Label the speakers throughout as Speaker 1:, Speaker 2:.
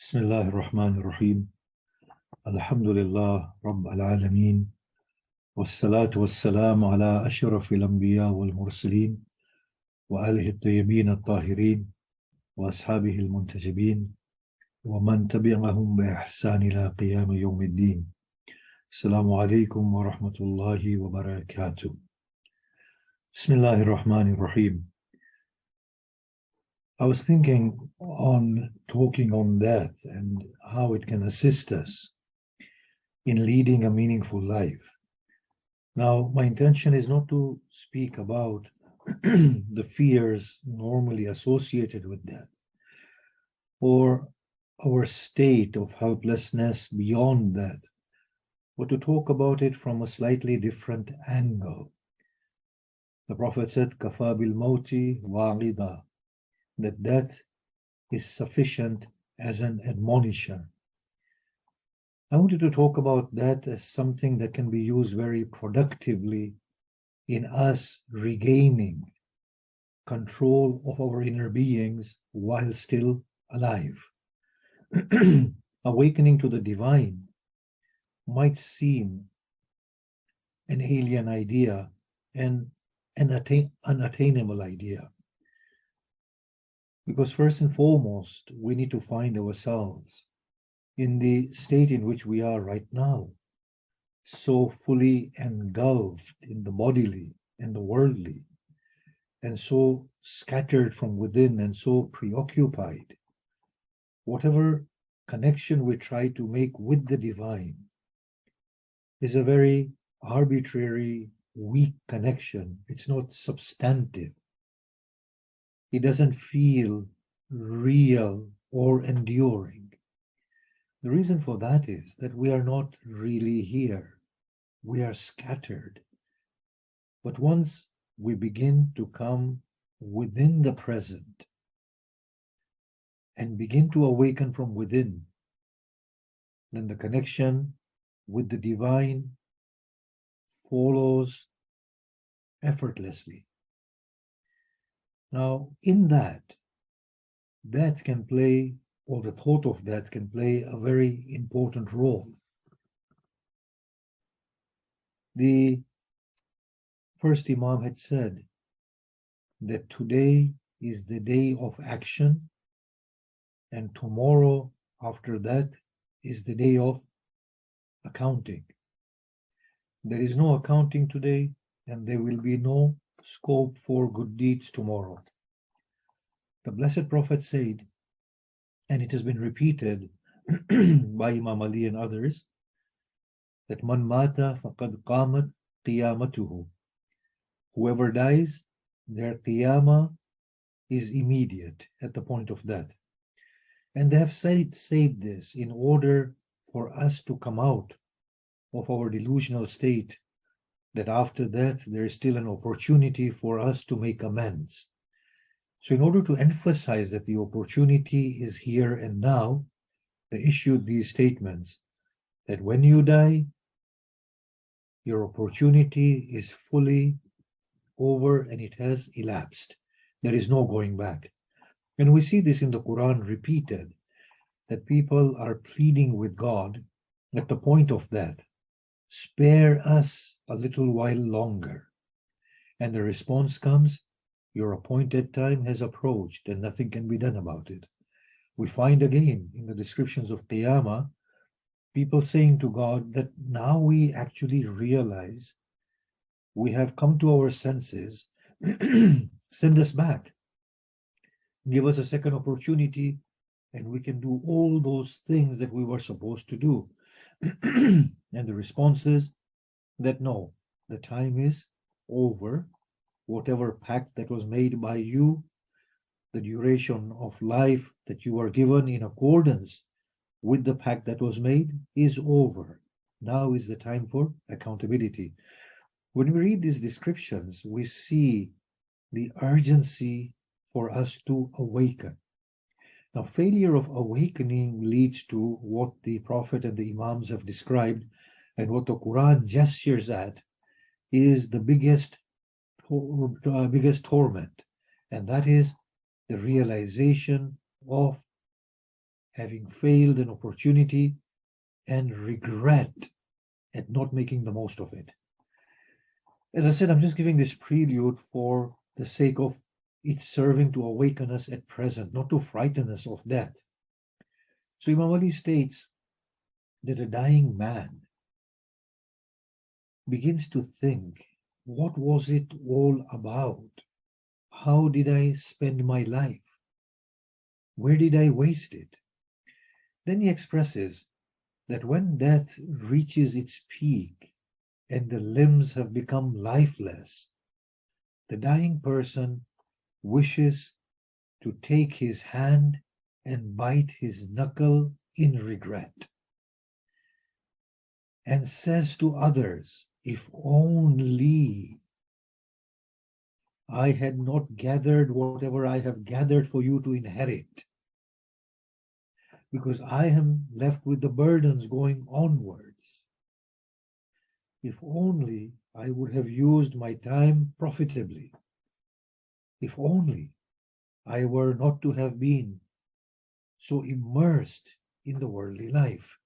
Speaker 1: Bismillahir Rahmanir Rahim. Alhamdulillah Rabbil Alameen. Wassalatu wassalamu ala ashrafil anbiya wal mursalin wa alihi at-tayyibin at-tahirin wa ashabihi al-muntajibin wa man tabi'ahum bi ihsan ila qiyam yawmiddin. Assalamu alaikum wa rahmatullahi wa barakatuh. Bismillahir Rahmanir Rahim. I was thinking on talking on that and how it can assist us in leading a meaningful life. Now, my intention is not to speak about the fears normally associated with that, or our state of helplessness beyond that, but to talk about it from a slightly different angle. The Prophet said, "Kafa bil mauti wa'ida," that death is sufficient as an admonition. I wanted to talk about that as something that can be used very productively in us regaining control of our inner beings while still alive. Awakening to the divine might seem an alien idea and an unattainable idea. Because first and foremost, we need to find ourselves in the state in which we are right now, so fully engulfed in the bodily and the worldly, and so scattered from within and so preoccupied. Whatever connection we try to make with the divine is a very arbitrary, weak connection. It's not substantive. It doesn't feel real or enduring. The reason for that is that we are not really here. We are scattered. But once we begin to come within the present and begin to awaken from within, then the connection with the divine follows effortlessly. Now, in that can play, or the thought of that can play a very important role. The first Imam had said that today is the day of action, and tomorrow after that is the day of accounting. There is no accounting today, and there will be no scope for good deeds tomorrow. The Blessed Prophet said, and it has been repeated by Imam Ali and others, that man mata faqad qamat qiyamatuhu. Whoever dies, their qiyamah is immediate at the point of death. And they have said this in order for us to come out of our delusional state, that after death there is still an opportunity for us to make amends. So in order to emphasize that the opportunity is here and now, they issued these statements that when you die, your opportunity is fully over and it has elapsed. There is no going back. And we see this in the Quran repeated, that people are pleading with God at the point of death, spare us a little while longer. And the response comes, your appointed time has approached and nothing can be done about it. We find again in the descriptions of Qiyamah, people saying to God that now we actually realize we have come to our senses, send us back, give us a second opportunity, and we can do all those things that we were supposed to do. And the response is that no, the time is over. Whatever pact that was made by you, the duration of life that you are given in accordance with the pact that was made is over. Now is the time for accountability. When we read these descriptions, we see the urgency for us to awaken. Now, failure of awakening leads to what the Prophet and the Imams have described, and what the Quran gestures at is the biggest torment, and that is the realization of having failed an opportunity, and regret at not making the most of it. As I said, I'm just giving this prelude for the sake of it serving to awaken us at present, not to frighten us of death. So Imam Ali states that a dying man begins to think, what was it all about? How did I spend my life? Where did I waste it? Then he expresses that when death reaches its peak and the limbs have become lifeless, the dying person wishes to take his hand and bite his knuckle in regret, and says to others, if only I had not gathered whatever I have gathered for you to inherit, because I am left with the burdens going onwards. If only I would have used my time profitably. If only I were not to have been so immersed in the worldly life.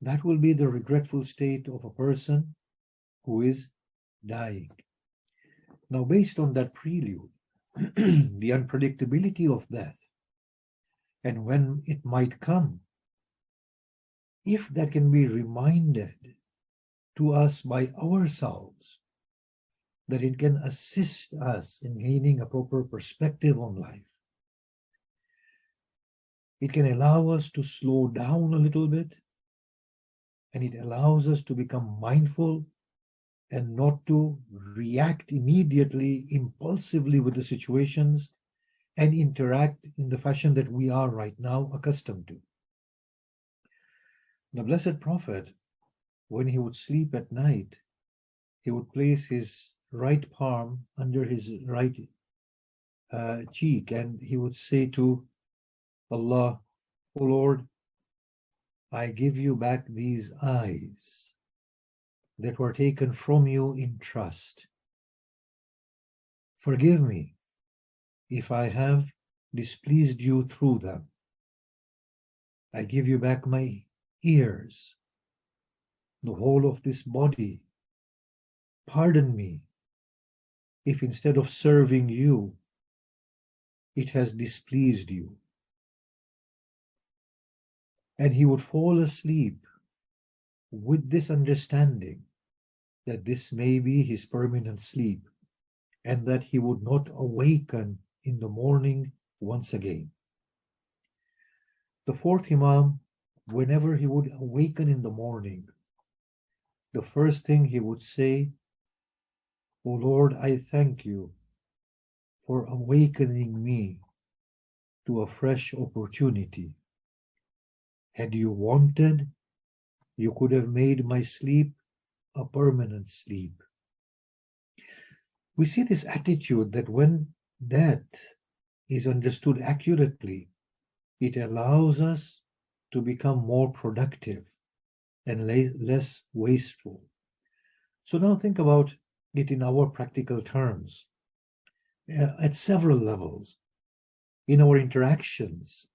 Speaker 1: That will be the regretful state of a person who is dying. Now, based on that prelude, the unpredictability of death, and when it might come, if that can be reminded to us by ourselves, that it can assist us in gaining a proper perspective on life. It can allow us to slow down a little bit, and it allows us to become mindful and not to react immediately, impulsively with the situations and interact in the fashion that we are right now accustomed to. The Blessed Prophet, when he would sleep at night, he would place his right palm under his right cheek, and he would say to Allah, O Lord, I give you back these eyes that were taken from you in trust. Forgive me if I have displeased you through them. I give you back my ears, the whole of this body. Pardon me if instead of serving you, it has displeased you. And he would fall asleep with this understanding that this may be his permanent sleep, and that he would not awaken in the morning once again. The fourth Imam, whenever he would awaken in the morning, the first thing he would say, O Lord, I thank you for awakening me to a fresh opportunity. Had you wanted, you could have made my sleep a permanent sleep. We see this attitude that when death is understood accurately, it allows us to become more productive and less wasteful. So now think about it in our practical terms, at several levels, in our interactions.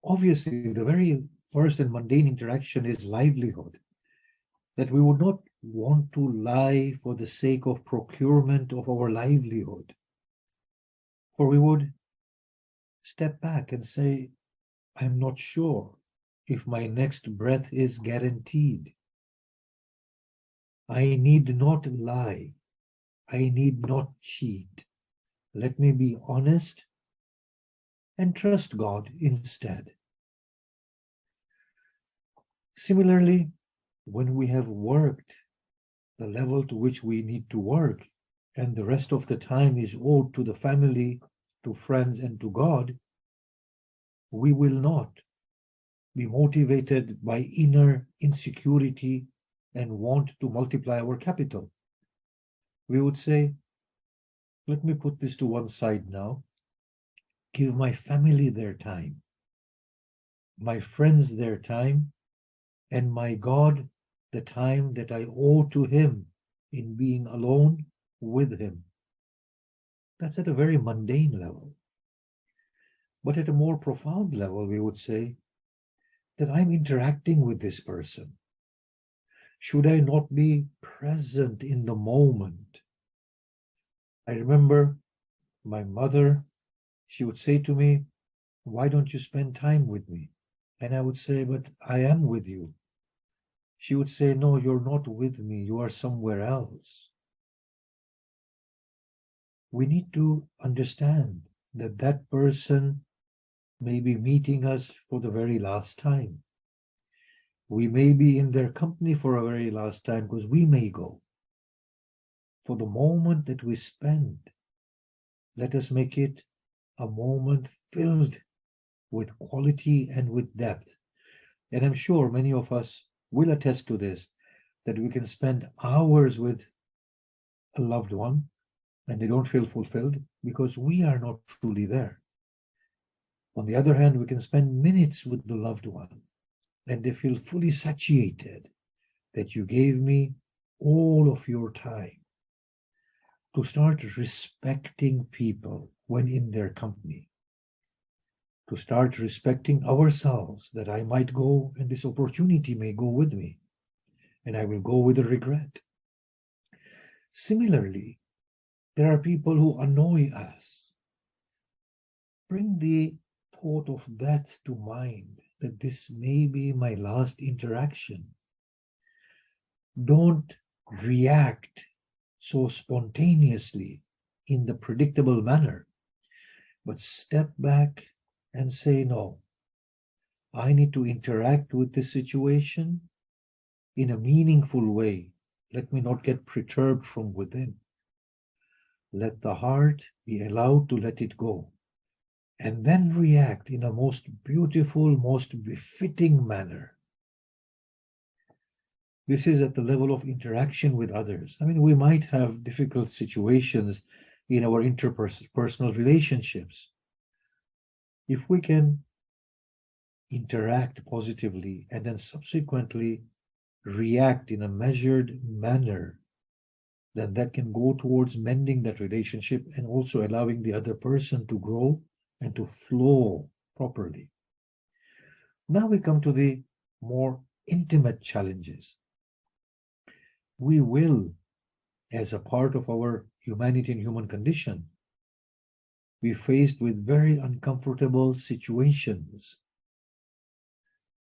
Speaker 1: Obviously, the very first and mundane interaction is livelihood, that we would not want to lie for the sake of procurement of our livelihood, for we would step back and say, I'm not sure if my next breath is guaranteed. I need not lie. I need not cheat. Let me be honest and trust God instead. Similarly, when we have worked the level to which we need to work, and the rest of the time is owed to the family, to friends, and to God, we will not be motivated by inner insecurity and want to multiply our capital. We would say, let me put this to one side now, give my family their time, my friends their time, and my God the time that I owe to him in being alone with him. That's at a very mundane level. But at a more profound level, we would say that I'm interacting with this person. Should I not be present in the moment? I remember my mother, she would say to me, why don't you spend time with me? And I would say, but I am with you. She would say, no, you're not with me. You are somewhere else. We need to understand that that person may be meeting us for the very last time. We may be in their company for a very last time because we may go. For the moment that we spend, let us make it a moment filled with quality and with depth. And I'm sure many of us will attest to this, that we can spend hours with a loved one and they don't feel fulfilled because we are not truly there. On the other hand, we can spend minutes with the loved one and they feel fully satiated that you gave me all of your time. To start respecting people when in their company. To start respecting ourselves, that I might go and this opportunity may go with me and I will go with a regret. Similarly, there are people who annoy us. Bring the thought of that to mind, that this may be my last interaction. Don't react so spontaneously in the predictable manner, but step back and say, no, I need to interact with this situation in a meaningful way. Let me not get perturbed from within. Let the heart be allowed to let it go, and then react in a most beautiful, most befitting manner. This is at the level of interaction with others. I mean, we might have difficult situations in our interpersonal relationships. If we can interact positively and then subsequently react in a measured manner, then that can go towards mending that relationship and also allowing the other person to grow and to flow properly. Now we come to the more intimate challenges. We will, as a part of our humanity and human condition, be faced with very uncomfortable situations.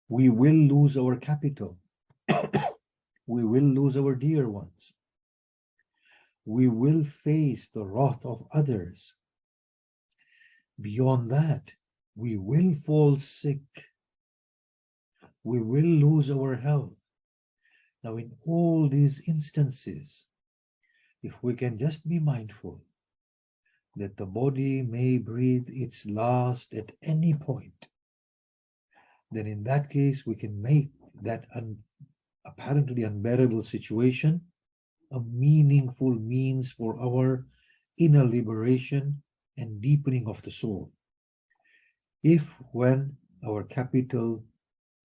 Speaker 1: We will lose our capital. We will lose our dear ones. We will face the wrath of others. Beyond that, we will fall sick. We will lose our health. Now, in all these instances, if we can just be mindful that the body may breathe its last at any point, then in that case, we can make that apparently unbearable situation a meaningful means for our inner liberation and deepening of the soul. If when our capital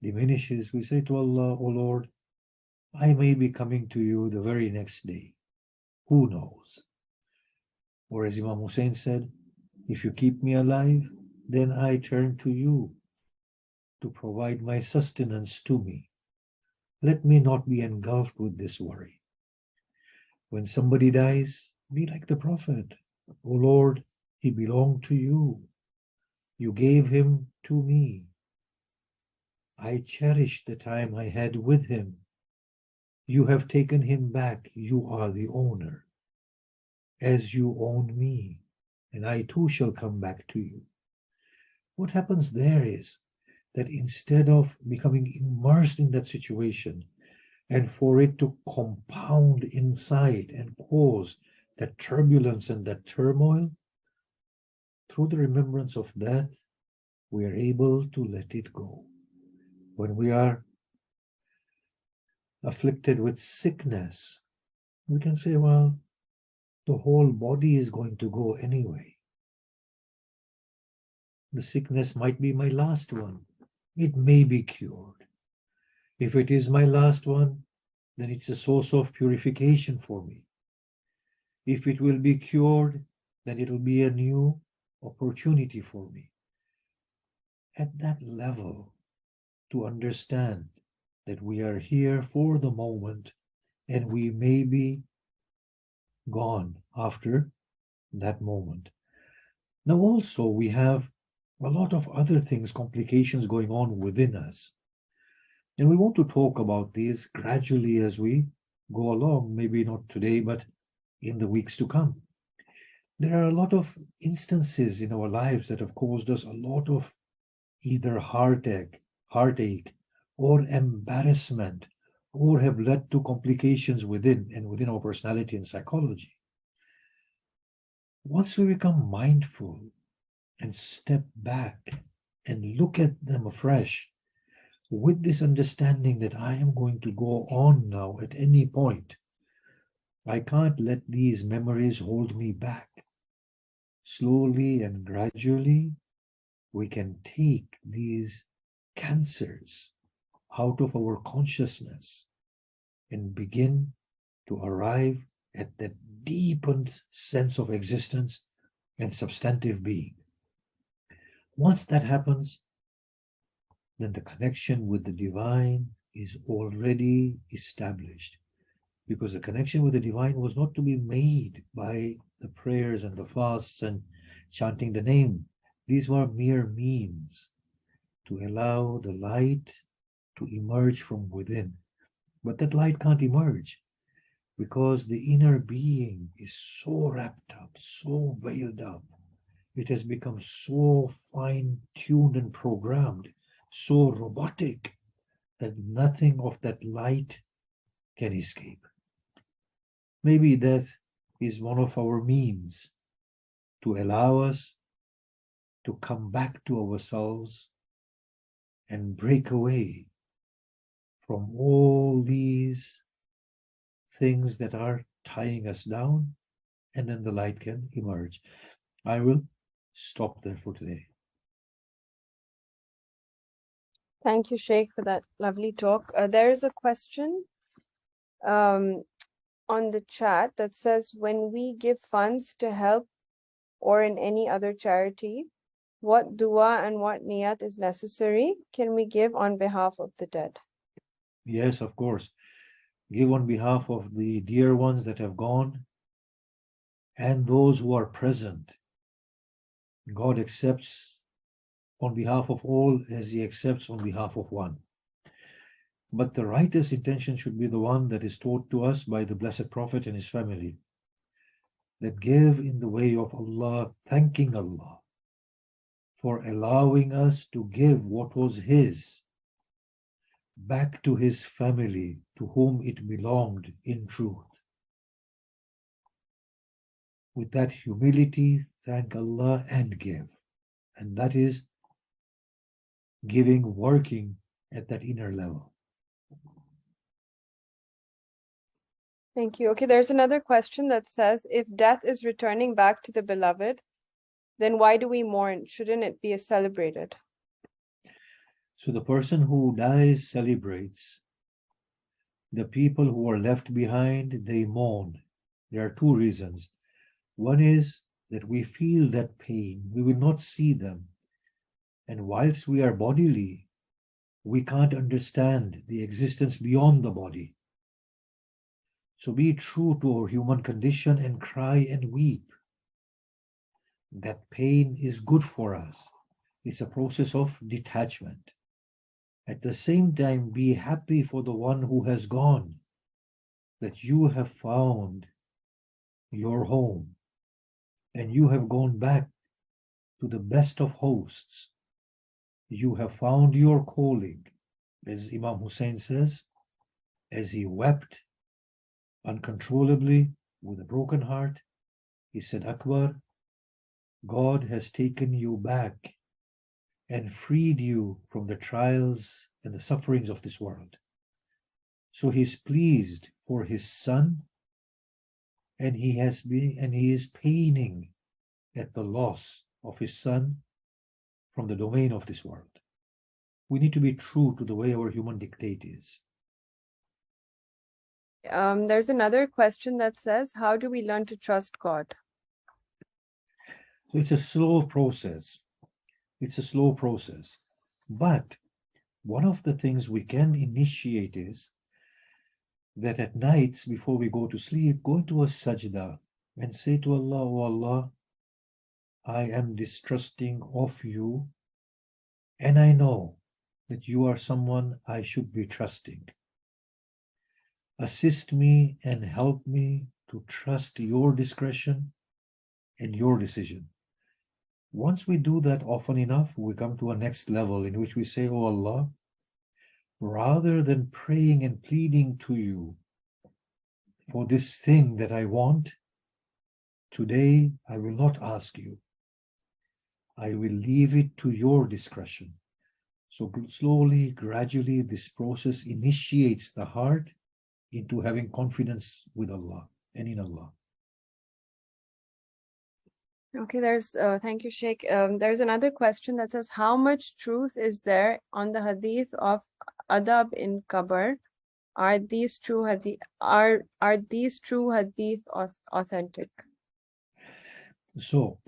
Speaker 1: diminishes, we say to Allah, O Lord, I may be coming to you the very next day. Who knows? Or as Imam Hussein said, if you keep me alive, then I turn to you to provide my sustenance to me. Let me not be engulfed with this worry. When somebody dies, be like the Prophet. O Lord, he belonged to you. You gave him to me. I cherished the time I had with him. You have taken him back. You are the owner. As you own me, and I too shall come back to you. What happens there is that instead of becoming immersed in that situation and for it to compound inside and cause that turbulence and that turmoil, through the remembrance of death, we are able to let it go. When we are afflicted with sickness, we can say, well, the whole body is going to go anyway. The sickness might be my last one. It may be cured. If it is my last one, then it's a source of purification for me. If it will be cured, then it will be a new opportunity for me. at that level to understand that we are here for the moment and we may be gone after that moment. Now, also, we have a lot of other things, complications going on within us. And we want to talk about these gradually as we go along, maybe not today, but in the weeks to come. There are a lot of instances in our lives that have caused us a lot of either heartache, or embarrassment, or have led to complications within our personality and psychology. Once we become mindful and step back and look at them afresh with this understanding that I am going to go on now at any point, I can't let these memories hold me back. Slowly and gradually, we can take these cancers out of our consciousness and begin to arrive at that deepened sense of existence and substantive being. Once that happens, then the connection with the divine is already established, because the connection with the divine was not to be made by the prayers and the fasts and chanting the name. These were mere means to allow the light to emerge from within. But that light can't emerge because the inner being is so wrapped up, so veiled up. It has become so fine-tuned and programmed, so robotic, that nothing of that light can escape. Maybe that is one of our means to allow us to come back to ourselves and break away from all these things that are tying us down, and then the light can emerge. I will stop there for today.
Speaker 2: Thank you, Shaykh, for that lovely talk. There is a question on the chat that says, when we give funds to help or in any other charity, what dua and what niyat is necessary? Can we give on behalf of the dead?
Speaker 1: Yes, of course. Give on behalf of the dear ones that have gone and those who are present. God accepts on behalf of all as He accepts on behalf of one. But the righteous intention should be the one that is taught to us by the Blessed Prophet and his family, that give in the way of Allah, thanking Allah for allowing us to give what was His back to His family, to whom it belonged in truth. With that humility, thank Allah and give. And that is giving, working at that inner level.
Speaker 2: Thank you. Okay, there's another question that says, if death is returning back to the beloved, then why do we mourn? Shouldn't it be celebrated?
Speaker 1: So the person who dies celebrates. The people who are left behind, they mourn. There are two reasons. One is that we feel that pain. We will not see them. And whilst we are bodily, we can't understand the existence beyond the body. So be true to our human condition and cry and weep. That pain is good for us. It's a process of detachment. At the same time, be happy for the one who has gone, that you have found your home and you have gone back to the best of hosts. You have found your calling. As Imam Hussein says, as he wept uncontrollably with a broken heart, he said, Akbar, God has taken you back and freed you from the trials and the sufferings of this world. So he's pleased for his son, and he is paining at the loss of his son from the domain of this world. We need to be true to the way our human dictate is.
Speaker 2: There's another question that says, how do we learn to trust God?
Speaker 1: So it's a slow process. It's a slow process. But one of the things we can initiate is that at nights before we go to sleep, go into a sajda and say to Allah, "Oh Allah, I am distrusting of you, and I know that you are someone I should be trusting. Assist me and help me to trust your discretion and your decision." Once we do that often enough, we come to a next level in which we say, "Oh Allah, rather than praying and pleading to you for this thing that I want, today I will not ask you. I will leave it to your discretion." So slowly, gradually, this process initiates the heart into having confidence with Allah and in Allah.
Speaker 2: Okay, thank you, Sheikh. There's another question that says, how much truth is there on the hadith of adab in qabr? Are these true hadith authentic?
Speaker 1: So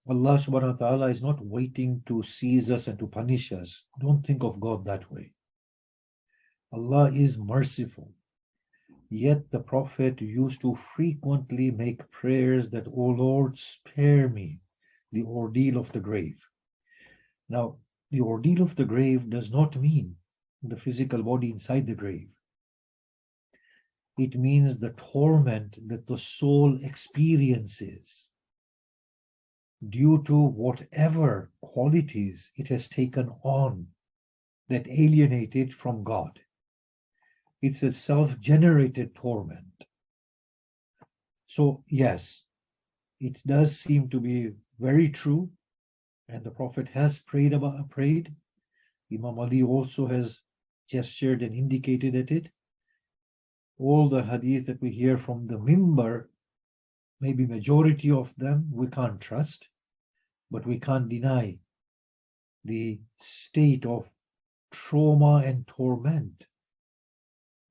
Speaker 1: Allah subhanahu wa ta'ala is not waiting to seize us and to punish us. Don't think of God that way. Allah is merciful. Yet the Prophet used to frequently make prayers that, "O Lord, spare me the ordeal of the grave." Now, the ordeal of the grave does not mean the physical body inside the grave. It means the torment that the soul experiences due to whatever qualities it has taken on that alienate it from God. It's a self-generated torment. So yes, it does seem to be very true, and the Prophet has prayed. Imam Ali also has gestured and indicated at it. All the hadith that we hear from the mimbar, maybe majority of them we can't trust, but we can't deny the state of trauma and torment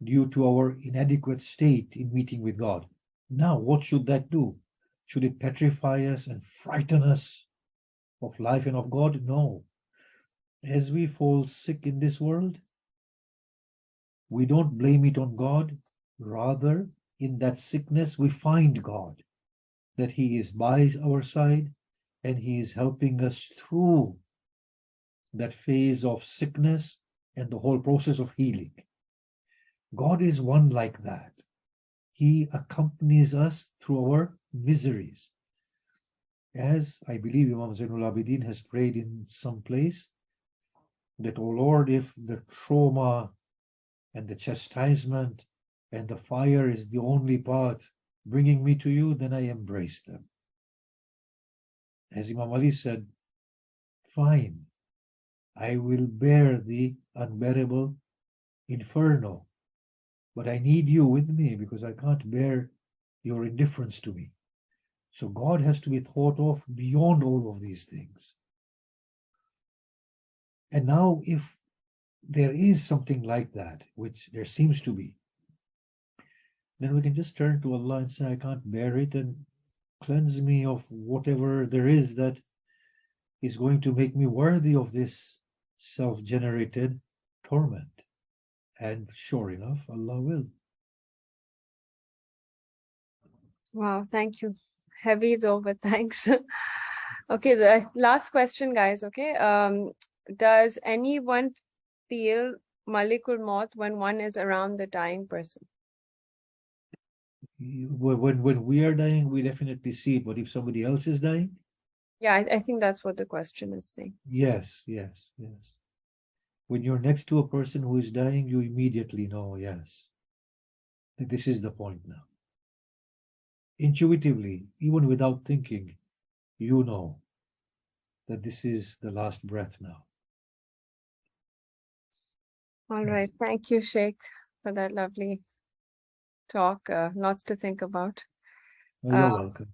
Speaker 1: due to our inadequate state in meeting with God. Now, what should that do? Should it petrify us and frighten us of life and of God? No. As we fall sick in this world, we don't blame it on God. Rather, in that sickness, we find God, that He is by our side and He is helping us through that phase of sickness and the whole process of healing. God is one like that. He accompanies us through our miseries. As I believe Imam Zainul Abidin has prayed in some place, that, "O Lord, if the trauma and the chastisement and the fire is the only path bringing me to you, then I embrace them." As Imam Ali said, "Fine, I will bear the unbearable inferno, but I need you with me because I can't bear your indifference to me." So God has to be thought of beyond all of these things. And now, if there is something like that, which there seems to be, then we can just turn to Allah and say, "I can't bear it, and cleanse me of whatever there is that is going to make me worthy of this self-generated torment." And sure enough, Allah will.
Speaker 2: Wow, thank you. Heavy though, but thanks. Okay, the last question, guys. Okay. Does anyone feel Malikul Maut when one is around the dying person?
Speaker 1: When we are dying, we definitely see it. But if somebody else is dying,
Speaker 2: Yeah, I think that's what the question is saying.
Speaker 1: yes. When you're next to a person who is dying, you immediately know, yes, that this is the point now. Intuitively, even without thinking, you know that this is the last breath now.
Speaker 2: All
Speaker 1: Yes.
Speaker 2: right. Thank you, Sheikh, for that lovely talk. Lots to think about.
Speaker 1: You're welcome.